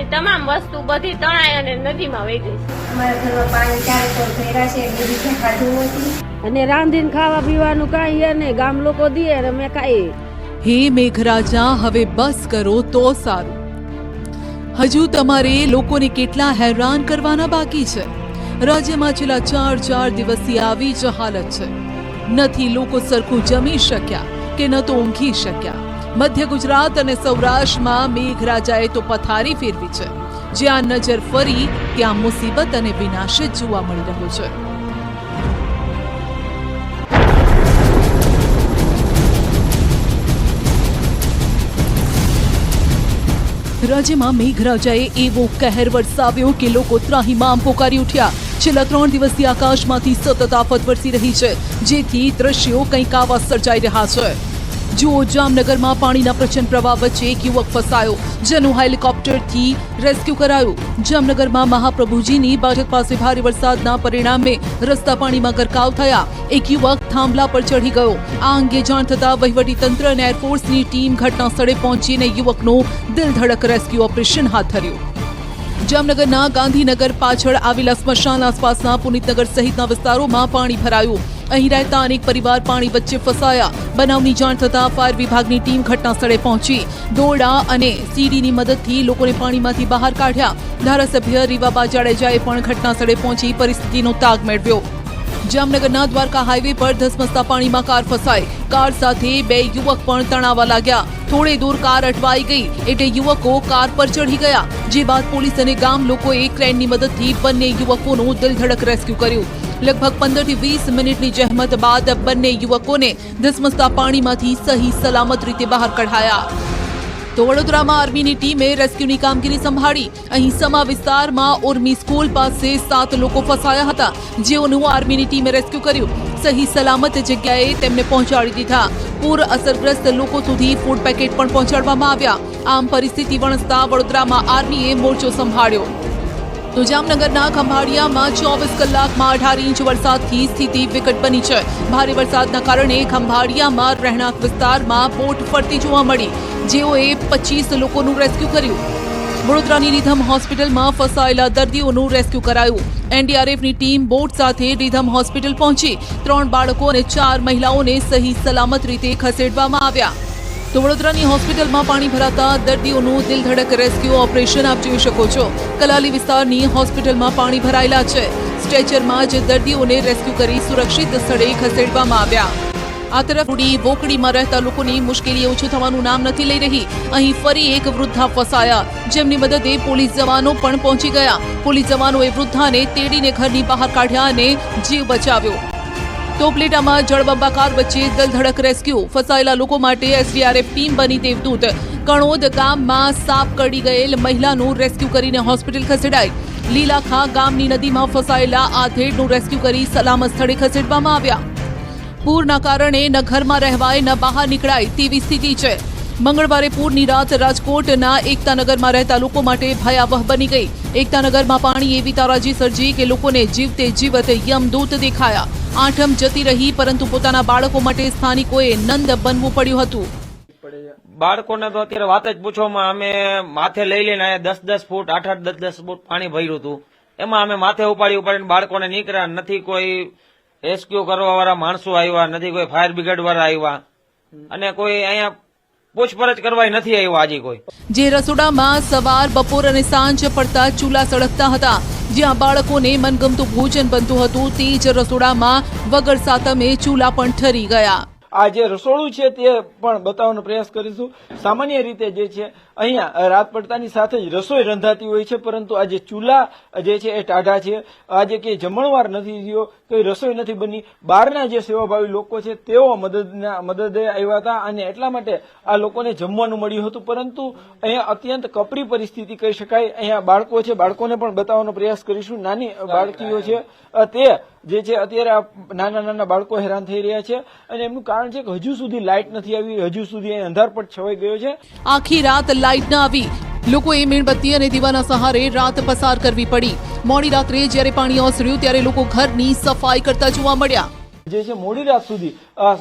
પીવાની તમામ વસ્તુ બધી તણાઈ અને નદીમાં વહી ગઈ છે। અમારા ઘરમાં પાણી ચારે કોર ભર્યા છે એટલે બીજે ખાધું નથી અને રાંધીને ખાવા પીવાનું કાંઈ હે નહીં, ગામ લોકો દે અને અમે ખાઈએ। હે મેઘરાજા, હવે બસ કરો તો સારું। હજુ તમારે લોકોને કેટલા હેરાન કરવાના બાકી છે। રાજ્યમાં છેલ્લા 4 દિવસથી આવી જ હાલત છે। નથી લોકો સરખું જમી શક્યા કે ન તો ઊંઘી શક્યા। મધ્ય ગુજરાત અને સૌરાષ્ટ્રમાં મેઘરાજાએ તો પથારી ફેરવી છે। જ્યાં નજર ફરી ત્યાં મુસીબત અને વિનાશ જ જોવા મળી રહ્યો છે। રાજ્યમાં મેઘરાજાએ એવો કહેર વરસાવ્યો કે લોકો ત્રાહિમામ પોકારી ઉઠ્યા। છેલ્લા 3 દિવસથી આકાશમાંથી સતત આફત વરસી રહી છે, જેથી દ્રશ્યો કંઈક આવા સર્જાઈ રહ્યા છે। જુઓ, જામનગરમાં પાણીના પ્રચંડ પ્રવાહ વચ્ચે એક યુવક ફસાયો, જેનું હેલિકોપ્ટરથી રેસ્ક્યુ કરાયું। જામનગરમાં મહાપ્રભુજીની બાજક પાસે ભારે વરસાદના પરિણામે રસ્તા પાણીમાં ગરકાવ થયા। એક યુવક થાંભલા પર ચઢી ગયો। આ અંગે જાણ થતાં વહીવટીતંત્ર અને એરફોર્સની ટીમ ઘટના સ્થળે પહોંચીને યુવકનું દિલધડક રેસ્ક્યુ ઓપરેશન હાથ ધર્યું। જામનગરના ગાંધીનગર પાછળ આવેલા સ્મશાન આસપાસના પુનિતનગર સહિતના વિસ્તારોમાં પાણી ભરાયું। અહીં રહેતા અનેક પરિવાર પાણી વચ્ચે ફસાયા। બનાવની જાણ થતાં ફાયર વિભાગની ટીમ ઘટના સ્થળે પહોંચી દોરડા અને સીડીની મદદથી લોકોને પાણીમાંથી બહાર કાઢ્યા। ધારાસભ્ય રીવાબા જાડેજાએ પણ ઘટના સ્થળે પહોંચી પરિસ્થિતિનો તાગ મેળવ્યો। જામનગરના દ્વારકા હાઈવે પર ધસમસતા પાણીમાં કાર ફસાઈ। કાર સાથે 2 યુવક પણ તણાવા લાગ્યા। થોડે દૂર કાર અટવાઈ ગઈ એટલે યુવકો કાર પર ચઢી ગયા, જે બાદ પોલીસ અને ગામ લોકોએ ક્રેનની મદદથી બંને યુવકોનું દિલધડક રેસ્ક્યુ કર્યું। લગભગ 15 થી 20 મિનિટની જહેમત બાદ બંને યુવકોને ધસમસતા પાણીમાંથી સહી સલામત રીતે બહાર કઢાયા। તો વડોદરામાં આર્મીની ટીમે રેસ્ક્યુની કામગીરી સંભાળી। અહીં સમા વિસ્તારમાં ઉર્મી સ્કૂલ પાસે 7 લોકો ફસાયા હતા, જેઓનું આર્મીની ટીમે રેસ્ક્યુ કર્યું। સહી સલામત જગ્યાએ તેમને પહોંચાડી દીધા। પૂર અસરગ્રસ્ત લોકો સુધી ફૂડ પેકેટ પણ પહોંચાડવામાં આવ્યા। આમ પરિસ્થિતિ વણસતા વડોદરામાં આર્મીએ મોરચો સંભાળ્યો। તો જામનગરના ખંભાળિયામાં 24 કલાકમાં 18 ઇંચ વરસાદથી સ્થિતિ વિકટ બની છે। ભારે વરસાદના કારણે ખંભાળિયામાં રહેણાંક વિસ્તારમાં બોટ ફરતી જોવા મળી, જેઓએ 25 લોકોનું રેસ્ક્યુ કર્યું। વડોદરાની રીધમ હોસ્પિટલમાં ફસાયેલા દર્દીઓનું રેસ્ક્યુ કરાયું। એનડીઆરએફની ટીમ બોટ સાથે રીધમ હોસ્પિટલ પહોંચી 3 બાળકો અને 4 મહિલાઓને સહી સલામત રીતે ખસેડવામાં આવ્યા। તો વડોદરાની હોસ્પિટલમાં પાણી ભરાતા દર્દીઓનું દિલધડક રેસ્ક્યુ ઓપરેશન આપ જોઈ શકો છો। કલાલી વિસ્તારની હોસ્પિટલમાં પાણી ભરાયેલા છે। સ્ટ્રેચરમાં જ દર્દીઓને રેસ્ક્યુ કરી સુરક્ષિત સ્થળે ખસેડવામાં આવ્યા। આ તરફ વોકડીમાં રહેતા લોકોની મુશ્કેલી ઓછું થવાનું નામ નથી લઈ રહી। અહીં ફરી એક વૃદ્ધા ફસાયા, જેમની મદદે પોલીસ જવાનો પણ પહોંચી ગયા। પોલીસ જવાનોએ વૃદ્ધાને તેડીને ઘરની બહાર કાઢ્યા અને જીવ બચાવ્યો। તો પ્લેટામાં જળબંબાકાર વચ્ચે દિલધડક રેસ્ક્યુ। ફસાયેલા લોકો માટે એસડીઆરએફ ટીમ બની દેવદૂત। કણોદ ગામમાં સાપ કરડી ગયેલ મહિલાનું રેસ્ક્યુ કરીને હોસ્પિટલ ખસેડાઈ। લીલાખા ગામની નદીમાં ફસાયેલા આધેડનું રેસ્ક્યુ કરી સલામત સ્થળે ખસેડવામાં આવ્યા। પૂરના કારણે ન ઘરમાં રહેવાય ન બહાર નીકળાય તેવી સ્થિતિ છે। મંગળવારે પૂરની રાત રાજકોટના એકતાનગરમાં રહેતા લોકો માટે ભયાવહ બની ગઈ। એકતાનગરમાં પાણી એવી તારાજી સર્જી કે લોકોને જીવતે જીવત યમદૂત દેખાયા। આઠમ જતી રહી, પરંતુ પોતાના બાળકો માટે સ્થાનિકોએ નંદ બનવું પડ્યું હતું। બાળકોને તો અત્યારે વાત જ પૂછવામાં, અમે માથે લઈ લઈને 10-10 ફૂટ 8-8 10-10 ફૂટ પાણી ભર્યું હતું। એમાં અમે માથે ઉપાડીને બાળકોને નીકળ્યા। નથી કોઈ રેસ્ક્યુ કરવા વાળા માણસો આવ્યા, નથી કોઈ ફાયર બ્રિગેડ વાળા આવ્યા, અને કોઈ અહીંયા પૂછપરછ કરવા નથી આવ્યા આજે કોઈ। જે રસોડામાં સવાર, બપોર અને સાંજ પડતા ચૂલા સળગતા હતા, જ્યાં બાળકોને મનગમતું ભોજન બનતું હતું, તે જ રસોડામાં વગર સાતમે ચૂલા પણ ઠરી ગયા। આ જે રસોડું છે તે પણ બતાવવાનો પ્રયાસ કરીશું। સામાન્ય રીતે જે છે અહીંયા રાત પડતાની સાથે જ રસોઈ રંધાતી હોય છે, પરંતુ આ જે ચૂલા જે છે એ ટાઢા છે। આજે કે જમણવાર નથી થયો, કોઈ રસોઈ નથી બની। બહારના જે સેવાભાવી લોકો છે તેઓ મદદે આવ્યા હતા અને એટલા માટે આ લોકોને જમવાનું મળ્યું હતું, પરંતુ અહીંયા અત્યંત કપરી પરિસ્થિતિ કહી શકાય। અહીંયા બાળકો છે, બાળકોને પણ બતાવવાનો પ્રયાસ કરીશું। નાની બાળકીઓ છે તે જે છે અત્યારે નાના બાળકો હેરાન થઈ રહ્યા છે, અને એમનું કારણ છે કે હજુ સુધી લાઇટ નથી આવી, હજુ સુધી અંધારપટ છવાઈ ગયો છે। આખી રાત લાઇટ ન આવી, લોકોએ મીણબત્તી અને દીવાના સહારે રાત પસાર કરવી પડી। મોડી રાત્રે જ્યારે પાણી ઓસર્યું ત્યારે લોકો ઘરની સફાઈ કરતા જોવા મળ્યા। જે છે મોડી રાત સુધી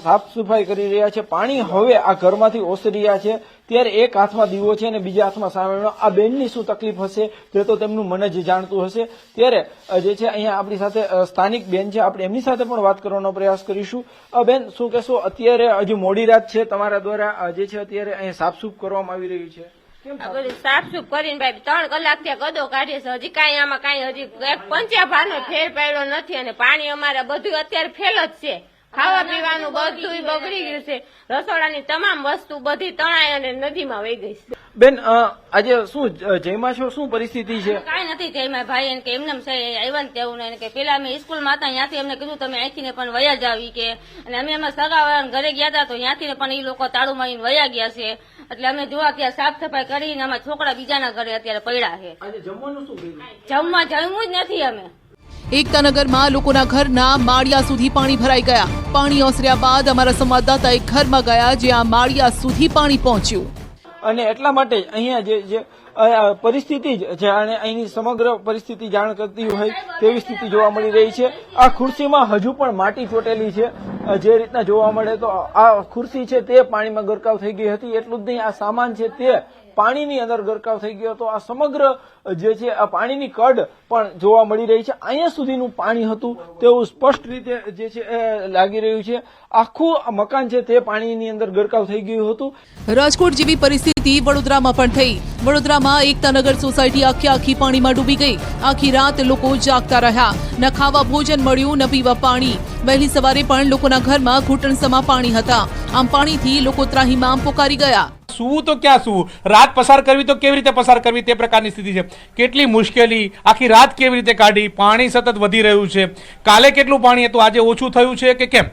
સાફ સફાઈ કરી રહ્યા છે. પાણી હવે આ ઘરમાંથી ઓસરી રહ્યા છે. ત્યારે એક હાથમાં દીવો છે અને બીજા હાથમાં સામેનો. આ બેનની શું તકલીફ હશે તે તો તેમનું મન જ જાણતું હશે. ત્યારે જે છે અહીંયા આપણી સાથે સ્થાનિક બેન છે, આપણે એમની સાથે પણ વાત કરવાનો પ્રયાસ કરીશું. બેન, શું કહેશો? અત્યારે હજુ મોડી રાત છે, તમારા દ્વારા જે છે અત્યારે અહીંયા સાફસૂફ કરવામાં આવી રહી છે. આ બધું સાફસૂફ કરીને ભાઈ 3 કલાક થી ગદો કાઢીએ છે. હજી કાંઈ આમાં કાંઈ હજી એક પંચાભારનો ફેર પડ્યો નથી અને પાણી અમારે બધું અત્યારે ફેલ જ છે. ખાવા પીવાનું બધું બગડી ગયું છે. રસોડાની તમામ વસ્તુ બધી તણાઈ અને નદીમાં વહી ગઈ છે. બેન, આજે શું જયમાં છો? શું પરિસ્થિતિ છે? કાંઈ નથી જયમાં ભાઈ. એને કે એમને આવ્યા ને તેવું ને કે પેલા અમે સ્કૂલમાં હતા ત્યાંથી અમને કીધું તમે અહીંથી ને પણ વયા જાવ કે, અને અમે એમાં સગાવાળાના ઘરે ગયા હતા તો ત્યાંથી પણ એ લોકો તાળું મારીને વયા ગયા છે. એટલે અમે જોવા ત્યાં સાફ સફાઈ કરીને અમારા છોકરા બીજાના ઘરે અત્યારે પડ્યા છે. આજે જમવાનું શું જમવું જ નથી અમે. એકતાનગરમાં લોકોના ઘરના માળિયા સુધી પાણી ભરાઈ ગયા. પાણી ઓસર્યા બાદ અમારા સંવાદદાતા એક ઘરમાં ગયા જ્યાં માળિયા સુધી પાણી પહોંચ્યું. અને એટલા માટે અહીંયા જે પરિસ્થિતિ જાણે અહીંની સમગ્ર પરિસ્થિતિ જાણ કરતી હોય તેવી સ્થિતિ જોવા મળી રહી છે. આ ખુરશીમાં હજુ પણ માટી ચોટેલી છે. જે રીતના જોવા મળે તો આ ખુરશી છે તે પાણીમાં ગરકાવ થઈ ગઈ હતી. એટલું જ નહીં, આ સામાન છે તે પાણીની અંદર ગરકાવ થઈ ગયો હતો. આ સમગ્ર જે છે આ પાણીની કડ પણ જોવા મળી રહી છે. અહીંયા સુધીનું પાણી હતું તેવું સ્પષ્ટ રીતે જે છે લાગી રહ્યું છે. આખું મકાન છે તે પાણીની અંદર ગરકાવ થઈ ગયું હતું. રાજકોટ જેવી પરિસ્થિતિ વડોદરામાં પણ થઈ. વડોદરામાં એકતાનગર સોસાયટી આખી પાણીમાં ડૂબી ગઈ. આખી રાત લોકો જાગતા રહ્યા. ન ખાવા ભોજન મળ્યું, ન પીવા પાણી. વહેલી સવારે પણ લોકોના ઘરમાં ઘૂંટણસમાં પાણી હતા. આમ પાણીથી લોકો ત્રાહિમામ પોકારી ગયા. શું તો ક્યાં શું, રાત પસાર કરવી તો કેવી રીતે પસાર કરવી તે પ્રકારની સ્થિતિ છે. કેટલી મુશ્કેલી, આખી રાત કેવી રીતે કાઢી. પાણી સતત વધી રહ્યું છે. કાલે કેટલું પાણી હતું, આજે ઓછું થયું છે કે કેમ?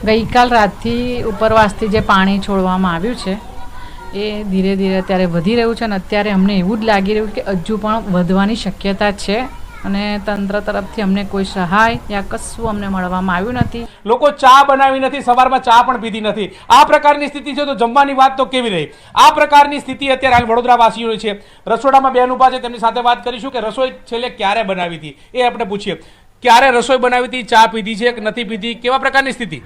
ગઈકાલ રાતથી ઉપરવાસથી જે પાણી છોડવામાં આવ્યું છે એ ધીરે ધીરે અત્યારે વધી રહ્યું છે અને અત્યારે અમને એવું જ લાગી રહ્યું કે હજુ પણ વધવાની શક્યતા છે અને તંત્ર તરફથી અમને કોઈ સહાય યા કશું અમને મળવામાં આવ્યું નથી. લોકો ચા બનાવી નથી, સવારમાં ચા પણ પીધી નથી. આ પ્રકારની સ્થિતિ છે તો જમવાની વાત તો કેવી રહી. આ પ્રકારની સ્થિતિ અત્યારે હાલ વડોદરા વાસીઓની છે. રસોડામાં બેન ઉભા છે, તેમની સાથે વાત કરીશું કે રસોઈ છેલ્લે ક્યારે બનાવી હતી એ આપણે પૂછીએ. ક્યારે રસોઈ બનાવી હતી, ચા પીધી છે કે નથી પીધી, કેવા પ્રકારની સ્થિતિ?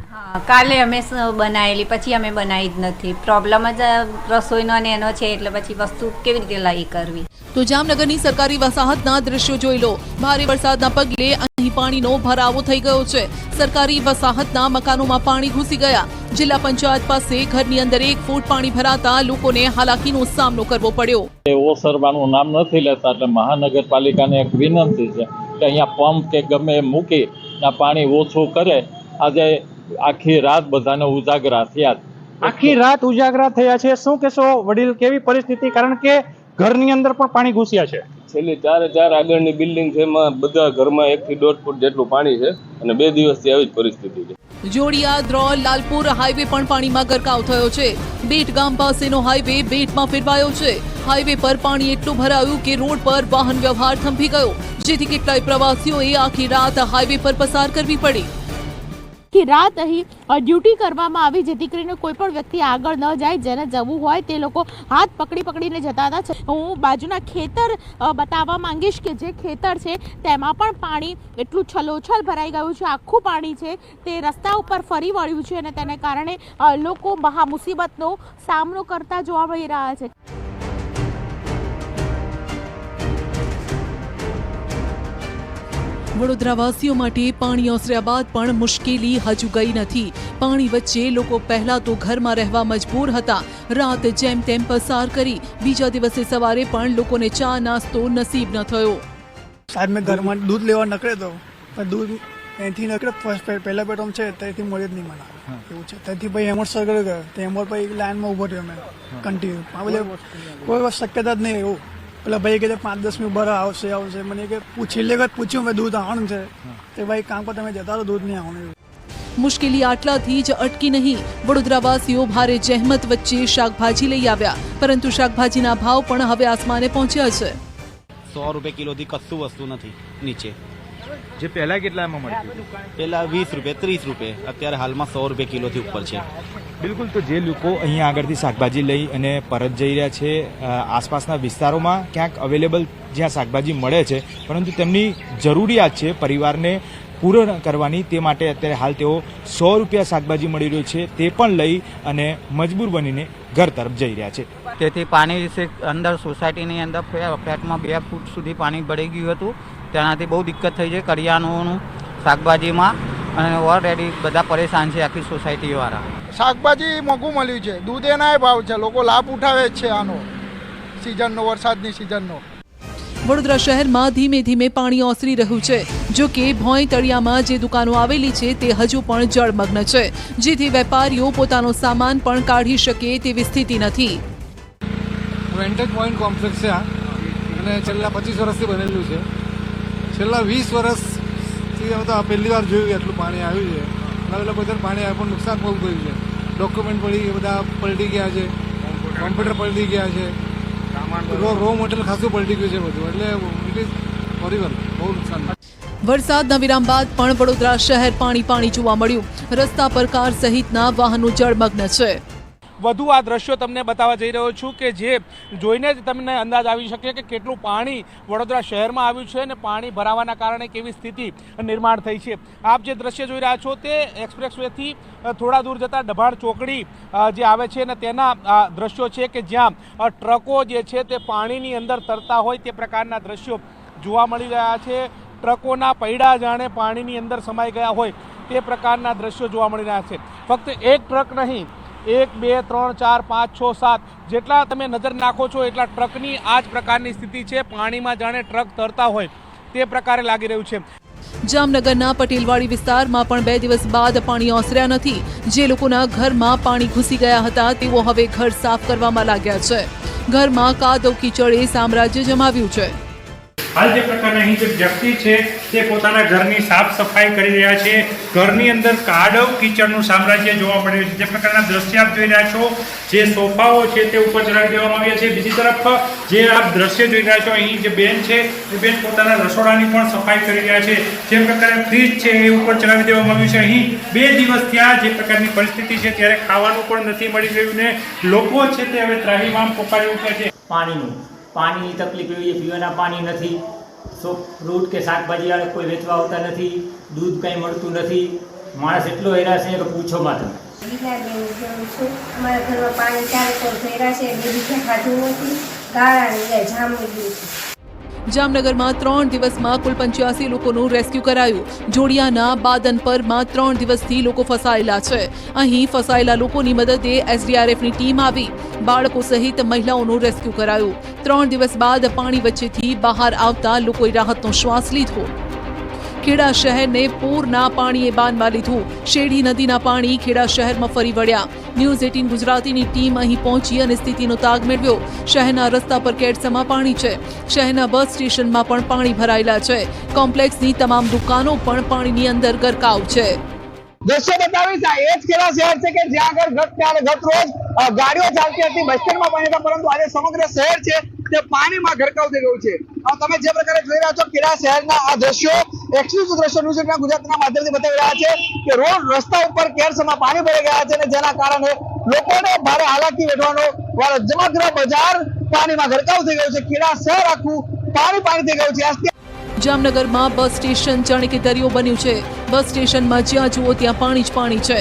કાલે અમે બનાવેલી, પછી અમે બનાવી જ નથી. પ્રોબ્લેમ જ રસોઈનો અને એનો છે એટલે પછી વસ્તુ કેવી રીતે લાવી કરવી. તો જામનગરની સરકારી વસાહતના દ્રશ્યો જોઈ લો. ભારે વરસાદના પગલે અહીં પાણીનો ભરાવો થઈ ગયો છે. સરકારી વસાહતના મકાનોમાં પાણી ઘૂસી ગયા. જિલ્લા પંચાયત પાસે ઘરની અંદર 1 ફૂટ પાણી ભરાતા લોકોને હાલાકીનો સામનો કરવો પડ્યો. ઓસરવાનું નામ નથી લેતા એટલે મહાનગરપાલિકાને એક વિનંતી છે કે અહીંયા પંપ કે ગમે મૂકી આ પાણી ઓછું કરે. આજે આખી રાત બધાને ઉજાગરા થયા. આખી રાત ઉજાગરા થયા છે. શું કહેશો વડીલ, કેવી પરિસ્થિતિ? કારણ કે ઘરની અંદર પણ પાણી ઘૂસ્યા છે. છેલ્લી 4 આગળની બિલ્ડિંગ છે એમાં બધા ઘરમાં 1 થી 1.5 ફૂટ જેટલું પાણી છે અને 2 દિવસથી આવી જ પરિસ્થિતિ છે. જોડિયા દ્રોલ લાલપુર હાઈવે પણ પાણીમાં ગરકાવ થયો છે. બેટ ગામ પાસેનો હાઈવે બેટમાં ફેરવાયો છે. હાઈવે પર પાણી એટલું ભરાયું કે રોડ પર વાહન વ્યવહાર થંભી ગયો, જેથી કેટલાય પ્રવાસીઓએ આખી રાત હાઈવે પર પસાર કરવી પડી. કે રાત અહીં ડ્યુટી કરવામાં આવી જેથી કરીને કોઈ પણ વ્યક્તિ આગળ ન જાય. જેને જવું હોય તે લોકો હાથ પકડીને જતા હતા. હું બાજુના ખેતર બતાવવા માંગીશ કે જે ખેતર છે તેમાં પણ પાણી એટલું છલોછલ ભરાઈ ગયું છે. આખું પાણી છે તે રસ્તા ઉપર ફરી વળ્યું છે અને તેને કારણે લોકો મહા મુસીબતનો સામનો કરતા જોવા મળી રહ્યા છે. વડોદરાવાસીઓ માટે પાણી ઓસર્યા બાદ પણ મુશ્કેલી હજુ ગઈ નથી. પાણી વચ્ચે લોકો પહેલા તો ઘરમાં રહેવા મજબૂર હતા. રાત જેમ તેમ પસાર કરી. બીજા દિવસે સવારે પણ લોકોને ચા નાસ્તો નસીબ ન થયો. સાહેબ, મેં ઘરમાં દૂધ લેવા નીકળે તો દૂધ અહીંથી નીકળે ફર્સ્ટ પહેલા પેટર્ન છે ત્યાંથી મળે જ નહીં મને. એવું છે ત્યાંથી ભાઈ એમોડ સર્કલ ગયો તે એમોડ પછી લાઈનમાં ઉભો રહ્યો મેં કન્ટિન્યુ. કોઈ શક્યતા જ નહીં. એવું પેલા ભાઈ કે 5-10 મિનિટ બરાબર આવશે. મને કે છેલ્લે વખત પૂછ્યું મેં દૂધ આવવાનું છે તે ભાઈ કામ પર તમે જતા રહો, દૂધ નહીં આવવાનું. મુશ્કેલી આટલાથી જ અટકી નહીં. વડોદરાવાસીઓ ભારે જહેમત વચ્ચે શાકભાજી લઈ આવ્યા, પરંતુ શાકભાજીના ભાવ પણ હવે આસમાને પહોંચ્યા છે. 100 રૂપિયા કિલોથી કશું વસ્તુ નથી નીચે. જે પહેલા કેટલામાં મળતી? પહેલા 20 રૂપિયા 30 રૂપિયા, અત્યારે હાલમાં 100 રૂપિયા કિલોથી ઉપર છે. બિલકુલ. તો જે લોકો અહીંયા આગળથી શાકભાજી લઈ અને પરત જઈ રહ્યા છે, આસપાસના વિસ્તારોમાં ક્યાંક અવેલેબલ જ્યાં શાકભાજી મળે છે પરંતુ તેમની જરૂરિયાત છે પરિવારને પૂર્ણ કરવાની તે માટે અત્યારે હાલ તેઓ 100 રૂપિયા શાકભાજી મળી રહ્યું છે તે પણ લઈ અને મજબૂર બનીને ઘર તરફ જઈ રહ્યા છે. તેથી પાણી વિશે અંદર સોસાયટીની અંદર ફ્લેટમાં 2 ફૂટ સુધી પાણી ભરાઈ ગયું હતું. તેનાથી બહુ દિક્કત થઈ છે કરિયાણું શાકભાજીમાં અને ઓલરેડી બધા પરેશાન છે આખી સોસાયટીવાળા. શાકભાજી મોંઘું મળ્યું છે, દૂધ એના ભાવ છે, લોકો લાભ ઉઠાવે જ છે આનો સિઝનનો, વરસાદની સિઝનનો. વડોદરા શહેરમાં ધીમે ધીમે પાણી ઓસરી રહ્યું છે. જો કે ભોંય તળિયામાં જે દુકાનો આવેલી છે તે હજુ પણ જળમગ્ન છે, જેથી વેપારીઓ પોતાનો સામાન પણ કાઢી શકે તેવી સ્થિતિ નથી. વેન્ટેજ પોઈન્ટ કોમ્પ્લેક્સ છે અને છેલ્લા 25 વર્ષથી બનેલું છે. છેલ્લા 20 વર્ષથી અમે તો પહેલી વાર જોયું એટલું પાણી આવ્યું છે. એટલે બધાને પાણી આવ્યું પણ નુકસાન બહુ થયું છે. ડોક્યુમેન્ટ બધા પલટી ગયા છે, કોમ્પ્યુટર પલટી ગયા છે, રો મટીરિયલ ખાસું પલટી ગયું છે બધું. એટલે ઇટ ઇઝ હોરિબલ, બહુ નુકસાન. વરસાદના વિરામ બાદ પણ વડોદરા શહેર પાણી જોવા મળ્યું. રસ્તા પર કાર સહિતના વાહનો જળમગ્ન છે. વધુ આ દ્રશ્યો તમને બતાવવા જઈ રહ્યો છું કે જે જોઈને જ તમને અંદાજ આવી શકે કે કેટલું પાણી વડોદરા શહેરમાં આવ્યું છે અને પાણી ભરાવાના કારણે કેવી સ્થિતિ નિર્માણ થઈ છે. આપ જે દ્રશ્ય જોઈ રહ્યા છો તે એક્સપ્રેસવેથી થોડા દૂર જતા ડભાણ ચોકડી જે આવે છે અને તેના દ્રશ્યો છે કે જ્યાં ટ્રકો જે છે તે પાણીની અંદર તરતા હોય તે પ્રકારના દ્રશ્યો જોવા મળી રહ્યા છે. ટ્રકોના પૈડા જાણે પાણીની અંદર સમાઈ ગયા હોય તે પ્રકારના દ્રશ્યો જોવા મળી રહ્યા છે. ફક્ત એક ટ્રક નહીં, 1, 2, 3, 4, 5, 6, 7 જેટલા તમે નજર નાખો છો એટલા ટ્રકની આ જ પ્રકારની સ્થિતિ છે. પાણીમાં જાણે ટ્રક તરતા હોય તે પ્રકારે લાગી રહ્યું છે. જામનગરના પટેલવાડી વિસ્તારમાં પણ 2 દિવસ બાદ પાણી ઓસર્યા નથી. જે લોકોના ઘરમાં પાણી ઘૂસી ગયા હતા તેઓ હવે ઘર સાફ કરવામાં લાગ્યા છે. ઘરમાં કાદવ કીચડે સામ્રાજ્ય જમાવ્યું છે. હાલ જે પ્રકારના અહીં જે વ્યક્તિ છે તે પોતાના ઘરની સાફ સફાઈ કરી રહ્યા છે. ઘરની અંદર કાદવ કીચડનું સામ્રાજ્ય જોવા મળી રહ્યું છે. જે પ્રકારના દ્રશ્ય આપ જોઈ રહ્યા છો, જે સોફાઓ છે તે ઉપર ચડાવી દેવામાં આવ્યા છે. બીજી તરફ જે આપ દ્રશ્ય જોઈ રહ્યા છો, અહીં જે બેન છે એ બેન પોતાના રસોડાની પણ સફાઈ કરી રહ્યા છે. જે પ્રકારે ફ્રીજ છે એ ઉપર ચડાવી દેવામાં આવ્યું છે. અહીં 2 દિવસ ત્યાં જે પ્રકારની પરિસ્થિતિ છે ત્યારે ખાવાનું પણ નથી મળી રહ્યું ને લોકો છે તે હવે ત્રાહિમામ પોકારી ઉઠ્યા છે. પાણીની તકલીફ એવી છે, પીવાના પાણી નથી, ફ્રૂટ કે શાકભાજીવાળા કોઈ વેચવા આવતા નથી, દૂધ કંઈ મળતું નથી. માણસ એટલો હેરાન છે કે પૂછો માં તમે. અમારા ઘરમાં પાણી 4 કોર ભર્યા છે, બીજું ખાધું નથી, ગાળા જામી ગયું છે. જામનગરમાં 3 દિવસમાં કુલ 85 લોકોનું રેસ્ક્યુ કરાયું. જોડિયાના બાદનપરમાં 3 દિવસથી લોકો ફસાયેલા છે. અહીં ફસાયેલા લોકોની મદદે એસડીઆરએફની ટીમ આવી. બાળકો સહિત મહિલાઓનું રેસ્ક્યુ કરાયું. 3 દિવસ બાદ પાણી વચ્ચેથી બહાર આવતા લોકોએ રાહતનો શ્વાસ લીધો. ખેડા શહેરને પૂરના પાણીએ બાનમાં લીધું. શેરડી નદીના પાણી ખેડા શહેરમાં ફરી વળ્યા. ન્યૂઝ 18 ગુજરાતીની ટીમ અહીં પહોંચી અને સ્થિતિનો તાગ મેળવ્યો. શહેરના રસ્તા પર કેડસમાં પાણી છે. શહેરના બસ સ્ટેશનમાં પણ પાણી ભરાયેલા છે. કોમ્પ્લેક્સની તમામ દુકાનો પણ પાણીની અંદર ગરકાવ છે. દ્રશ્ય બતાવીશ, આ એ જ ખેડા શહેર છે કે જ્યાં આગળ ગત રોજ ગાડીઓ ચાલતી હતી, બસ સ્ટેન્ડમાં પાણી હતા, પરંતુ આજે સમગ્ર શહેર છે તે પાણીમાં ગરકાવ થઈ ગયું છે. તમે જે પ્રકારે જોઈ રહ્યા છો ખેડા શહેરના આ દ્રશ્યો એક્સક્લુઝિવ દ્રશ્યો ન્યૂઝ 18 ગુજરાતના માધ્યમથી બતાવી રહ્યા છે કે રોડ રસ્તા ઉપર કેરસમાં પાણી ભરાઈ ગયા છે અને જેના કારણે લોકોને ભારે હાલાકી વેઠવાનો વારો. સમગ્ર બજાર પાણીમાં ગરકાવ થઈ ગયું છે. ખેડા શહેર આખું પાણી થઈ ગયું છે. જામનગરમાં બસ સ્ટેશન જાણે કે દરિયો બન્યું છે. બસ સ્ટેશનમાં જ્યાં જુઓ ત્યાં પાણી જ પાણી છે.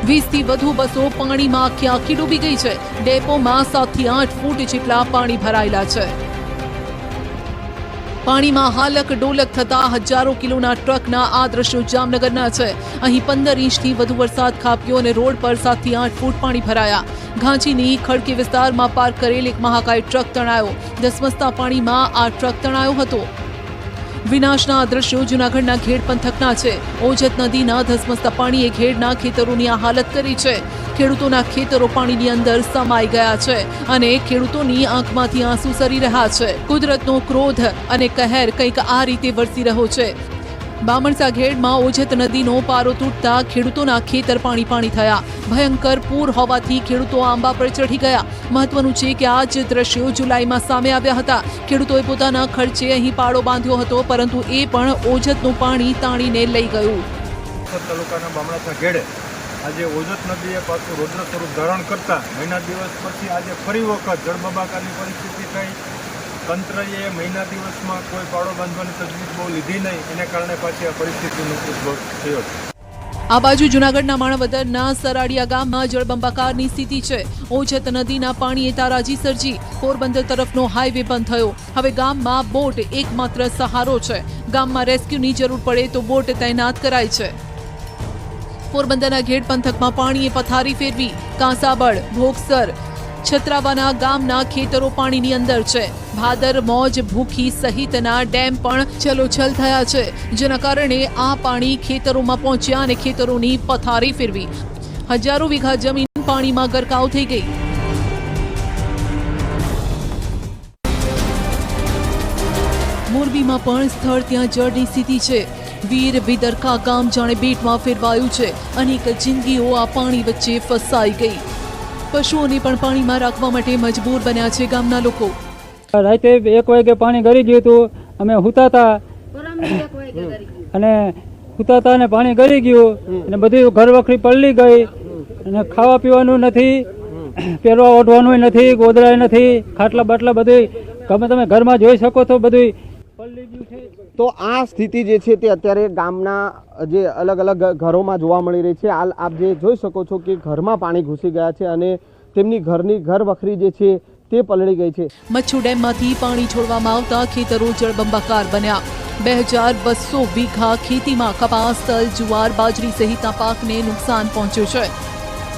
20 થી વધુ બસો પાણીમાં આખી ડૂબી ગઈ છે. ડેપોમાં 7 થી 8 ફૂટ જેટલા પાણી ભરાયેલા છે. પાણીમાં હાલક ડોલક થતા હજારો કિલોના ટ્રકના આ દ્રશ્યો જામનગરના છે. અહીં 15 ઇંચથી વધુ વરસાદ ખાબક્યો અને રોડ પર 7 થી 8 ફૂટ પાણી ભરાયા. ઘાંચીની ખડકી વિસ્તારમાં પાર્ક કરેલ એક મહાકાય ટ્રક તણાયો. ધસમસતા પાણીમાં આ ટ્રક તણાયો હતો. વિનાશના આ દ્રશ્યો જૂનાગઢના ઘેડ પંથકના છે. ઓજત નદીના ધસમસતા પાણીએ ઘેડના ખેતરોની આ હાલત કરી છે. ખેડૂતોના ખેતરો પાણીની અંદર સમાઈ ગયા છે અને ખેડૂતોની આંખમાંથી આંસુ સરી રહ્યા છે. કુદરતનો ક્રોધ અને કહેર કંઈક આ રીતે વરસી રહ્યો છે. બામણસા ઘેડમાં ઓજત નદીનો પારો તૂટતા ખેડૂતોના ખેતર પાણી થયા. ભયંકર પૂર હોવાથી ખેડૂતો આંબા પર ચઢી ગયા. મહત્વનું છે કે આ જ દ્રશ્યો જુલાઈમાં સામે આવ્યા હતા. ખેડૂતોએ પોતાના ખર્ચે અહીં પાડો બાંધ્યો હતો, પરંતુ એ પણ ઓજતનું પાણી તાણીને લઈ ગયું. તાલુકાના બામણસા ઘેડે આજે ઓજત નદીએ પાછું રૌદ્ર સ્વરૂપ ધારણ કરતા મહિના દિવસ પછી આજે ફરી વખત જળબંબાકારની પરિસ્થિતિ થઈ. તંત્રએ મહિના દિવસમાં કોઈ પાડો બાંધવાની તજવીજ બહુ લીધી નહીં, એને કારણે પાછી આ પરિસ્થિતિનો ઉદ્ભવ થયો છે. આ બાજુ જૂનાગઢના માણાવદરના સરાડિયા ગામમાં જળબંબાકારની સ્થિતિ છે. ઓછત નદીના પાણીએ તારાજી સર્જી. પોરબંદર તરફનો હાઈવે બંધ થયો. હવે ગામમાં બોટ એકમાત્ર સહારો છે. ગામમાં રેસ્ક્યુની જરૂર પડે તો બોટ તૈનાત કરાઈ છે. પોરબંદરના ઘેડ પંથકમાં પાણીએ પથારી ફેરવી. કાંસાબળ, ભોગસર, છત્રાવાના ગામના ખેતરો પાણીની અંદર છે. ભાદર, મોજ, ભૂખી સહિતના ડેમ પણ છલોછલ થયા છે, જેના કારણે આ પાણી ખેતરોમાં પહોંચ્યા અને ખેતરોની પથારી ફેરવી. હજારો વીઘા જમીન પાણીમાં ગરકાવ થઈ ગઈ. મોરબીમાં પણ સ્થળ ત્યાં જળની સ્થિતિ છે. વીર વિદરકા ગામ જાણે બેટમાં ફેરવાયું છે. અનેક જિંદગીઓ આ પાણી વચ્ચે ફસાઈ ગઈ. પશુઓને પણ પાણીમાં રાખવા માટે મજબૂર બન્યા છે ગામના લોકો. રાતે 1 વાગે પાણી ગળી ગયું હતું. અમે હુતા હતા અને હુતા હતા અને પાણી ગળી ગયું અને બધી ઘર વખરી પલળી ગઈ અને ખાવા પીવાનું નથી, પહેરવા ઓઢવાનું નથી, ગોદડાય નથી, ખાટલા બાટલા બધું તમે ઘરમાં જોઈ શકો છો બધું પલળી ગયું છે. તો આ સ્થિતિ જે છે તે અત્યારે ગામના જે અલગ અલગ ઘરોમાં જોવા મળી રહી છે. હાલ આપ જે જોઈ શકો છો કે ઘરમાં પાણી ઘૂસી ગયા છે અને તેમની ઘર વખરી જે છે તે પલળી ગઈ છે. મચ્છુ ડેમમાંથી પાણી છોડવામાં આવતા ખેતરો જળબંબાકાર બન્યા. 2200 વીઘા ખેતીમાં કપાસ, તલ, જુવાર, બાજરી સહિતના પાકને નુકસાન પહોંચ્યું છે.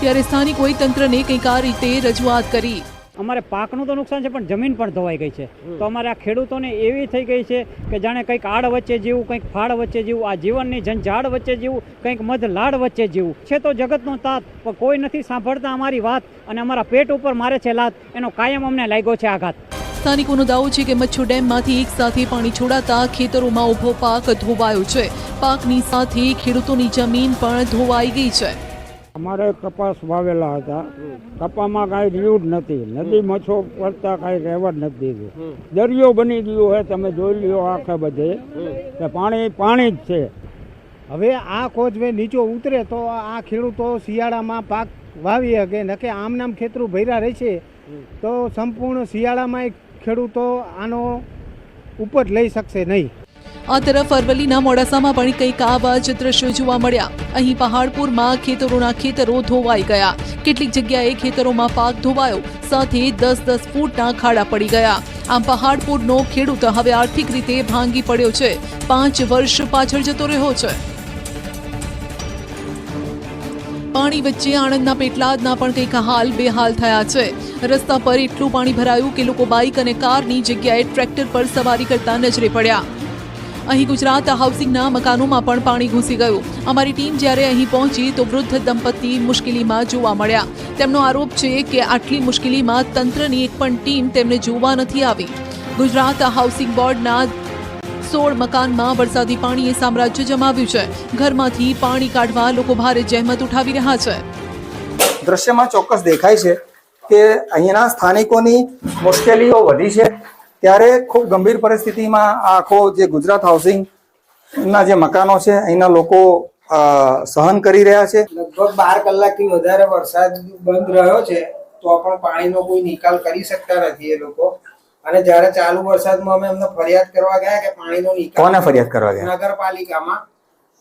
ત્યારે સ્થાનિકોએ તંત્રને કંઈક આ રીતે રજૂઆત કરી. અમારે પાકનું તો નુકસાન છે પણ જમીન પણ ધોવાઈ ગઈ છે. તો અમારે આ ખેડૂતોને એવી થઈ ગઈ છે કે જાણે કંઈક આડ વચ્ચે જેવું, કંઈક ફાળ વચ્ચે જેવું, આ જીવનની ઝંઝાળ વચ્ચે જેવું, કંઈક મધ લાડ વચ્ચે જેવું છે. તો જગતનો તાત પણ કોઈ નથી સાંભળતા અમારી વાત અને અમારા પેટ ઉપર મારે છે લાત. એનો કાયમ અમને લાગ્યો છે આઘાત. સ્થાનિકોનો દાવો છે કે મચ્છુ ડેમમાંથી એક સાથે પાણી છોડાતા ખેતરોમાં ઉભો પાક ધોવાયો છે. પાકની સાથે ખેડૂતોની જમીન પણ ધોવાઈ ગઈ છે. અમારે કપાસ વાવેલા હતા, કપામાં કાંઈ રહ્યું જ નથી. નદી મચ્છો પડતા કાંઈ રહેવા જ નથી દીધું. દરિયો બની ગયો છે, તમે જોઈ લ્યો આખે બધે પાણી જ છે. હવે આ કોચવે નીચો ઉતરે તો આ ખેડૂતો શિયાળામાં પાક વાવી શકે, નકે આમ નામ ખેતરું ભર્યા રહેશે તો સંપૂર્ણ શિયાળામાં ખેડૂતો આનો ઉપજ લઈ શકશે નહીં. આ તરફ અરવલ્લીના મોડાસામાં પણ કંઈક આવા જ દ્રશ્યો જોવા મળ્યા. અહીં પહાડપુરમાં ખેતરોના ખેતરો ધોવાઈ ગયા. કેટલીક જગ્યાએ ખેતરોમાં પાક ધોવાયો, સાથે 10-10 ફૂટના ખાડા પડી ગયા. આમ પહાડપુરનો ખેડૂત હવે આર્થિક રીતે ભાંગી પડ્યો છે. 5 વર્ષ પાછળ જતો રહ્યો છે. પાણી વચ્ચે આણંદના પેટલાદના પણ કંઈક હાલ બેહાલ થયા છે. રસ્તા પર એટલું પાણી ભરાયું કે લોકો બાઇક અને કારની જગ્યાએ ટ્રેક્ટર પર સવારી કરતા નજરે પડ્યા. અહીં ગુજરાત હાઉસિંગના મકાનોમાં પણ પાણી ઘૂસી ગયું. અમારી ટીમ જ્યારે અહીં પહોંચી તો વૃદ્ધ દંપતી મુશ્કેલીમાં જોવા મળ્યા. તેમનો આરોપ છે કે આટલી મુશ્કેલીમાં તંત્રની એક પણ ટીમ તેમને જોવા નથી આવી. ગુજરાત હાઉસિંગ બોર્ડના 16 મકાનમાં વરસાદી પાણીએ સામ્રાજ્ય જમાવ્યું છે. ઘરમાંથી પાણી કાઢવા લોકો ભારે જહેમત ઉઠાવી રહ્યા છે. દ્રશ્યમાં ચોક્કસ દેખાય છે કે અહીંના સ્થાનિકોની મુશ્કેલીઓ વધી છે. ત્યારે ખૂબ ગંભીર પરિસ્થિતિમાં આખો જે ગુજરાત હાઉસિંગના જે મકાનો છે અહીંના લોકો સહન કરી રહ્યા છે. લગભગ 12 કલાકથી વધારે વરસાદ બંધ રહ્યો છે તો પણ પાણીનો કોઈ નિકાલ કરી શકતા નથી એ લોકો. અને જ્યારે ચાલુ વરસાદમાં અમે એમને ફરિયાદ કરવા ગયા કે પાણીનો નિકાલ, કોને ફરિયાદ કરવા ગયા? નગરપાલિકામાં.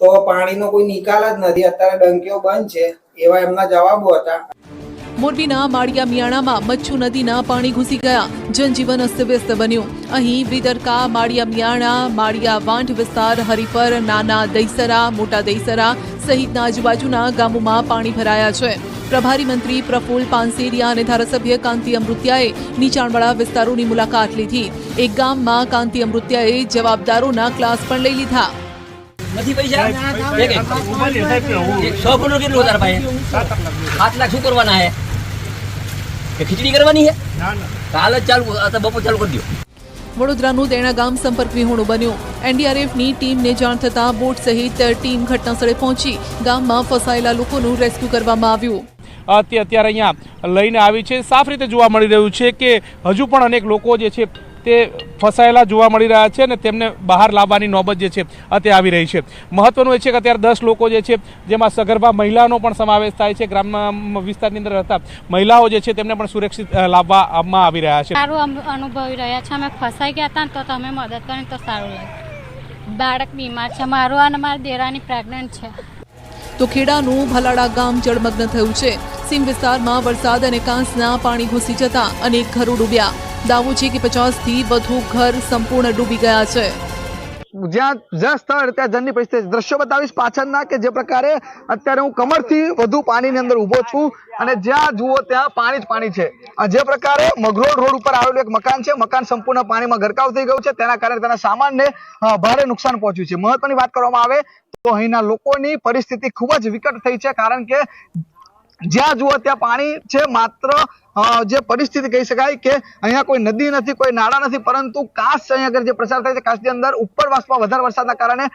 તો પાણીનો કોઈ નિકાલ જ નથી. અત્યારે ડંકીઓ બંધ છે એવા એમના જવાબો હતા. મોરબીના માળિયા મિયાણામાં મચ્છુ નદીના પાણી ઘૂસી ગયા. જનજીવન અસ્તવ્યસ્ત બન્યું. અહીં વિદરકા, માળિયા મિયાણા, માળિયા વાંઢ વિસ્તાર, હરિપર, નાના દહીસરા, મોટા દહીસરા સહિતના આજુબાજુના ગામોમાં પાણી ભરાયા છે. પ્રભારી મંત્રી પ્રફુલ્લ પાનસેરિયા અને ધારાસભ્ય કાંતિ અમૃતિયાએ નીચાણવાળા વિસ્તારોની મુલાકાત લીધી. એક ગામમાં કાંતિ અમૃતિયાએ જવાબદારોના ક્લાસ પણ લઈ લીધા. નથી પૈસા 100 ફૂટનું કેટલું વધારે ભાઈ 7 લાખ શું કરવાના હે? ખીચડી કરવાની હે? કાલ જ ચાલુ, બપોર ચાલુ કરી દો. વડોદરાનું દેણા ગામ સંપર્ક વિહોણું બન્યું. એનડીઆરએફની ટીમને જાણ થતાં બોટ સહિત ટીમ ઘટનાસ્થળે પહોંચી ગામમાં ફસાયેલા લોકોનું રેસ્ક્યુ કરવામાં આવ્યું. અત્યારે અહીંયા લઈને આવી છે. સાફ રીતે જોવા મળી રહ્યું છે કે હજુ પણ અનેક લોકો જે છે તે ફસાયેલા જોવા મળી રહ્યા છે અને તેમને બહાર લાવવાની નોબત જે છે તે આવી રહી છે. મહત્વનું એ છે કે અત્યારે 10 લોકો જે છે, જેમાં સગર્ભા મહિલાનો પણ સમાવેશ થાય છે. ગ્રામ્ય વિસ્તારની અંદર રહેતા મહિલાઓ જે છે તેમને પણ સુરક્ષિત લાવવામાં આવી રહ્યા છે. સારું અનુભવી રહ્યા છે. અમે ફસાઈ ગયા હતા તો તમે મદદ કરી તો સારું લાગે. બાળક બીમાર છે મારું અને મારી દેરાની પ્રેગ્નન્ટ છે. તો ખેડાનું ભલાડા ગામ જળમગ્ન થયું છે. સીમ વિસ્તારમાં વરસાદ અને કાંસના પાણી ઘૂસી જતા અનેક ઘરો ડૂબ્યા. દાવો છે કે 50થી વધુ ઘર સંપૂર્ણ ડૂબી ગયા છે. જ્યાં સ્થળ ત્યાં જનની પરિસ્થિતિ દ્રશ્યો બતાવીશ પાછળના કે જે પ્રકારે અત્યારે હું કમરથી વધુ પાણીની અંદર ઊભો છું અને જ્યાં જુઓ ત્યાં પાણી જ પાણી છે. જે પ્રકારે મગરોળ રોડ ઉપર આવેલું એક મકાન છે, મકાન સંપૂર્ણ પાણીમાં ગરકાવ થઈ ગયું છે. તેના કારણે તેના સામાનને ભારે નુકસાન પહોંચ્યું છે. મહત્વની વાત કરવામાં આવે તો અહીંના લોકોની પરિસ્થિતિ ખૂબ જ વિકટ થઈ છે, કારણ કે જ્યાં જુઓ ત્યાં પાણી છે. માત્ર જે પરિસ્થિતિ કહી શકાય કે અહીંયા કોઈ નદી નથી, કોઈ નાળા નથી, પરંતુ કાંસ અહીંયા આગળ જે પ્રસાર થાય છે, કાંસની અંદર ઉપરવાસમાં વધારે વરસાદના કારણે